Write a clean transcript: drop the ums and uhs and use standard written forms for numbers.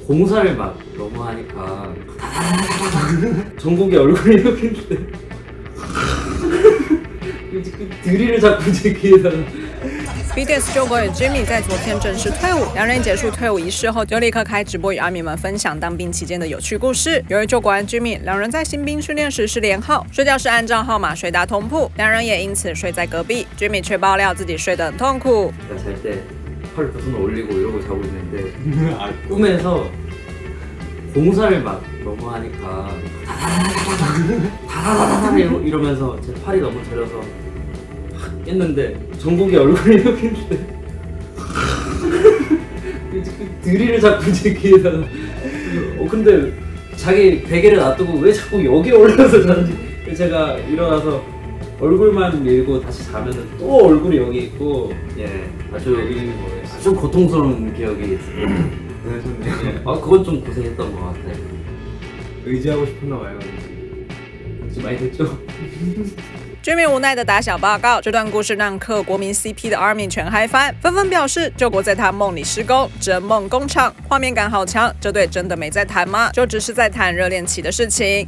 공사를 막 너무 하니까 정국이 얼굴이 이렇게 했는데 드릴을 자꾸 제 귀에다가。 BTS 救国与 Jimmy 在昨天正式退伍，两人结束退伍仪式后，就立刻开直播与阿米们分享当兵期间的有趣故事。由于救国完 Jimmy， 两人在新兵训练时是连号，睡觉是按照号码睡搭同铺，两人也因此睡在隔壁。Jimmy 却爆料自己睡得很痛苦。 잘 때 팔을 두 손 올리고 이러고 자고 있는데 꿈에서 공사를 막 너무 하니까 다다다다다 이러면서 제 팔이 너무 저려서 했는데 정국이 얼굴이 이렇게 했는데 드릴을 자꾸 제 귀에다가 근데 자기 베개를 놔두고 왜 자꾸 여기 올라서 자는지 제가 일어나서 얼굴만 밀고 다시 자면은 또 얼굴이 여기 있고 예 아주 고통스러운 기억이 있어요. 그건 좀 고생했던 것 같아요. 의지하고 싶었나 봐요. 좀 많이 됐죠? Jimmy 无奈的打小报告，这段故事让嗑国民 CP 的 ARMY 全嗨翻，纷纷表示救国在他梦里施工，真梦工厂，画面感好强。这对真的没在谈吗？就只是在谈热恋期的事情。